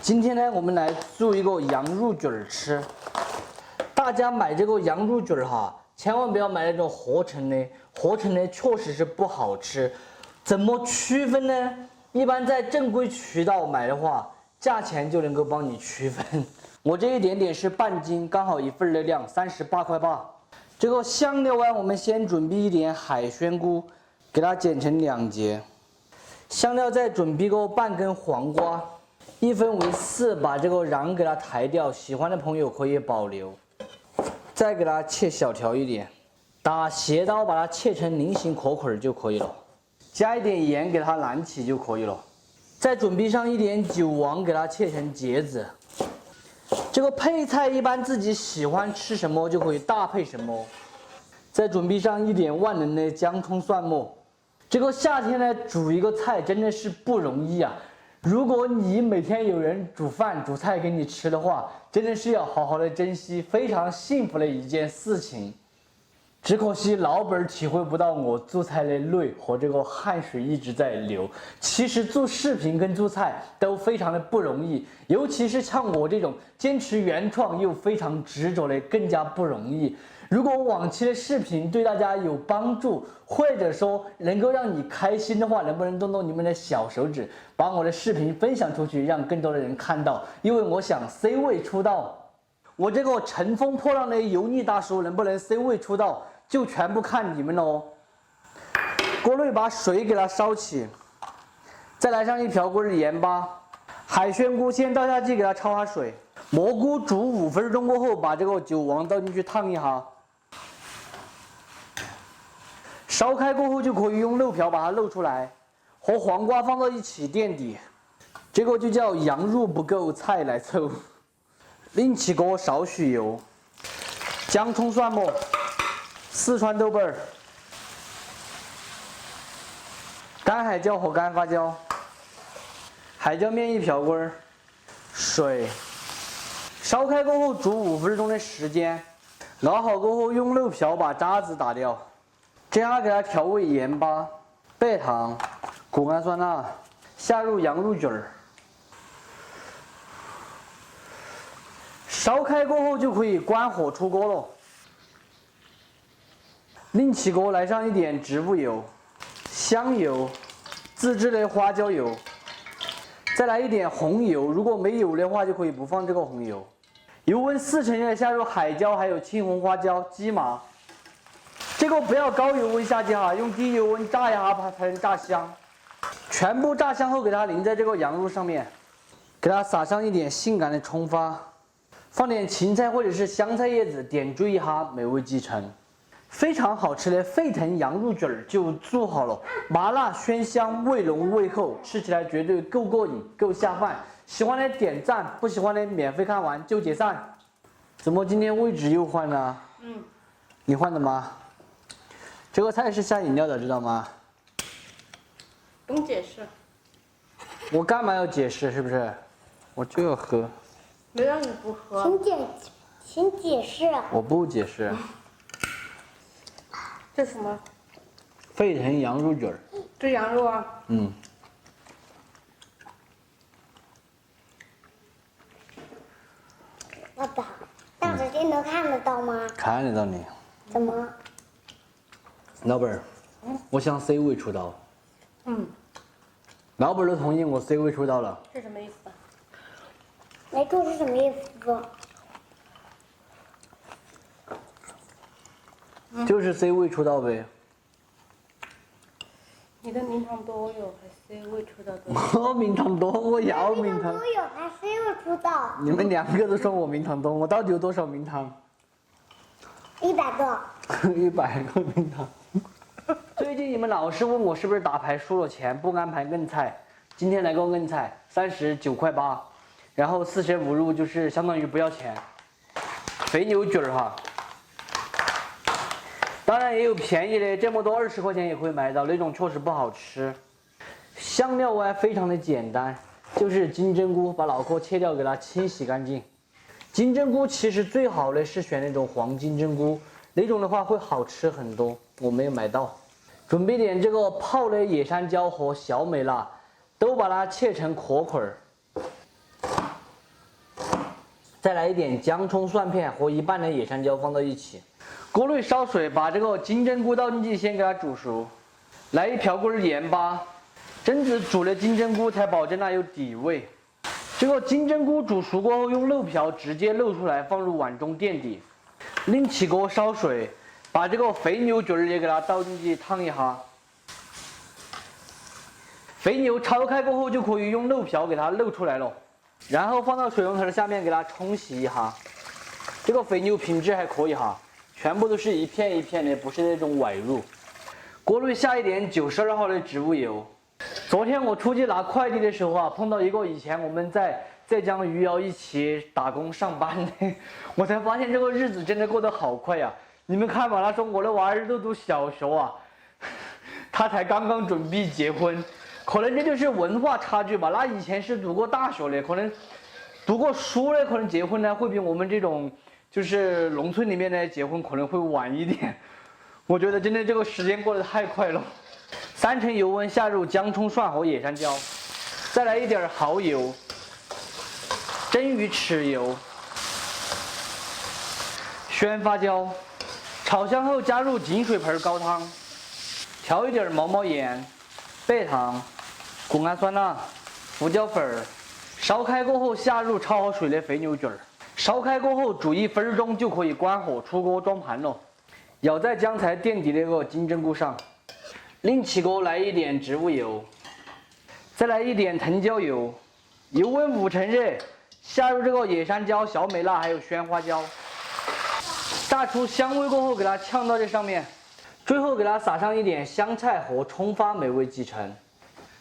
今天呢，我们来做一个羊肉卷儿吃。大家买这个羊肉卷儿哈，千万不要买那种合成的，合成的确实是不好吃。怎么区分呢？一般在正规渠道买的话，价钱就能够帮你区分。我这一点点是半斤，刚好1份的量，38块8。这个香料啊，我们先准备一点海鲜菇，给它剪成2节。香料再准备个半根黄瓜，1分为4，把这个瓤给它抬掉，喜欢的朋友可以保留。再给它切小条一点，打斜刀把它切成菱形壳块就可以了。加一点盐给它燃起就可以了。再准备上一点韭黄，给它切成节子。这个配菜一般自己喜欢吃什么就可以搭配什么。再准备上一点万能的姜葱蒜末。这个夏天呢，煮一个菜真的是不容易啊！如果你每天有人煮饭煮菜给你吃的话，真的是要好好的珍惜，非常幸福的一件事情。只可惜老本体会不到我做菜的累和这个汗水一直在流。其实做视频跟做菜都非常的不容易，尤其是像我这种坚持原创又非常执着的更加不容易。如果往期的视频对大家有帮助，或者说能够让你开心的话，能不能动动你们的小手指，把我的视频分享出去，让更多的人看到？因为我想 C 位出道，我这个乘风破浪的油腻大叔能不能 C 位出道，就全部看你们了哦。锅内把水给它烧起，再来上1瓢锅的盐巴。海鲜菇先倒下去给它焯下水。蘑菇煮5分钟过后，把这个韭黄倒进去烫一下。烧开过后就可以用漏瓢把它漏出来，和黄瓜放到一起垫底。这个就叫羊肉不够菜来凑。另起锅少许油，姜葱蒜末，四川豆瓣儿，干海椒和干花椒，海椒面1瓢锅，水。烧开过后煮5分钟的时间，熬好过后用漏瓢把渣子打掉。这样给它调味盐巴、白糖、果干酸钠，下入羊肉卷儿。烧开过后就可以关火出锅了。另起锅来上一点植物油、香油、自制的花椒油，再来一点红油，如果没有的话就可以不放这个红油。油温4成热，下入海椒还有青红花椒、鸡麻。这个不要高油温下去哈，用低油温炸一下它才能炸香。全部炸香后，给它淋在这个羊肉上面，给它撒上一点性感的葱花，放点芹菜或者是香菜叶子，点缀一下，美味继承。非常好吃的沸腾羊肉卷儿就做好了，麻辣鲜香，味浓味厚，吃起来绝对够过瘾，够下饭。喜欢的点赞，不喜欢的免费看完就解散。怎么今天位置又换了？你换的吗？这个菜是下饮料的，知道吗？不用解释。我干嘛要解释？是不是？我就要喝。没让你不喝。请解释。我不解释。这什么？沸腾羊肉卷儿。这羊肉啊。爸爸，大着镜头看得到吗？看得到你。怎么？老板儿，我想 C 位出道。老板儿都同意我 C 位出道了。这什么意思？没错是什么意思？就是 C 位出道呗。你的名堂都有，还 C 位出道多？我名堂多，我要名堂。都有，还 C 位出道。你们2个都说我名堂多，我到底有多少名堂100个。100个名堂。最近你们老是问我是不是打牌输了钱不安排硬菜，今天来个硬菜，39块8，然后45入就是相当于不要钱，肥牛卷儿哈。当然也有便宜的，这么多20块钱也可以买到，那种确实不好吃。香料啊非常的简单，就是金针菇，把脑壳切掉，给它清洗干净。金针菇其实最好的是选那种黄金针菇，那种的话会好吃很多，我没有买到。准备点这个泡的野山椒和小美辣，都把它切成壳块儿。再来一点姜、葱、蒜片和一半的野山椒放到一起。锅内烧水，把这个金针菇倒进去，先给它煮熟。来一瓢棍盐巴，蒸子煮了金针菇才保证它有底味。这个金针菇煮熟过后，用漏瓢直接漏出来，放入碗中垫底。另起锅烧水，把这个肥牛菌儿也给它倒进去烫一下。肥牛焯开过后，就可以用漏瓢给它漏出来了。然后放到水龙头下面给它冲洗一下。这个肥牛品质还可以哈，全部都是一片一片的，不是那种崴入。锅内下一点92号的植物油。昨天我出去拿快递的时候啊，碰到一个以前我们在浙江余姚一起打工上班的，我才发现这个日子真的过得好快呀！你们看吧，他说我的娃儿都读小学啊，他才刚刚准备结婚，可能这就是文化差距吧。那以前是读过大学的，可能读过书的，可能结婚呢会比我们这种就是农村里面的结婚可能会晚一点。我觉得真的这个时间过得太快了。3成油温下入姜、葱、蒜和野山椒，再来一点蚝油，蒸鱼豉油，宣花椒，炒香后加入净水盆高汤，调一点毛毛盐、白糖、谷氨酸钠、胡椒粉，烧开过后下入焯好水的肥牛菌儿，烧开过后煮1分钟就可以关火出锅装盘了。舀在刚才垫底那个金针菇上。另起锅来一点植物油，再来一点藤椒油，油温5成热，下入这个野山椒、小美辣还有宣花椒，炸出香味过后给它呛到这上面，最后给它撒上一点香菜和葱花，美味继承。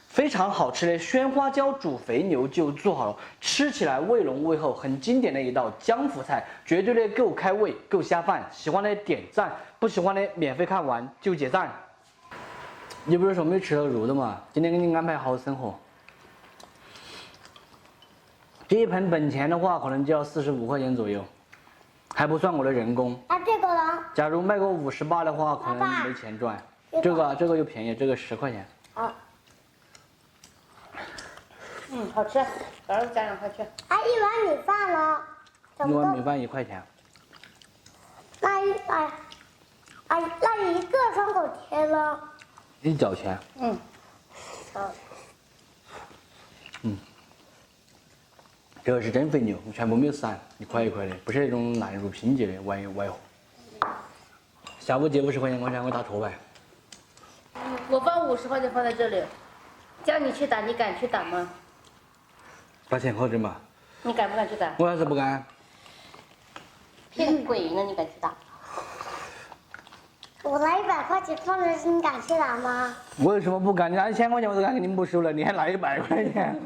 非常好吃的宣花椒煮肥牛就做好了，吃起来味浓味厚，很经典的一道江湖菜，绝对的够开胃、够下饭。喜欢的点赞，不喜欢的免费看完就解散。你不是说没吃到肉的嘛？今天给你安排好生活。这一盆本钱的话，可能就要45块钱左右，还不算我的人工。那这个呢？假如卖个58的话，可能没钱赚。这个又便宜，这个10块钱。啊。好吃，早上加2块去。哎，1碗米饭呢？一碗米饭1块钱。那你一个双口贴呢1角钱。好。这个是真肥牛，全部没有散，一块一块的，不是那种烂肉拼接的崴合。下午结50块钱，我想我打错呗。我放50块钱放在这里，叫你去打，你敢去打吗？把钱好挣嘛。你敢不敢去打？我还是不敢。骗鬼呢！你敢去打？我拿100块钱放在这，你敢去打吗？我为什么不敢？你拿1000块钱我都敢给你没收了，你还拿100块钱？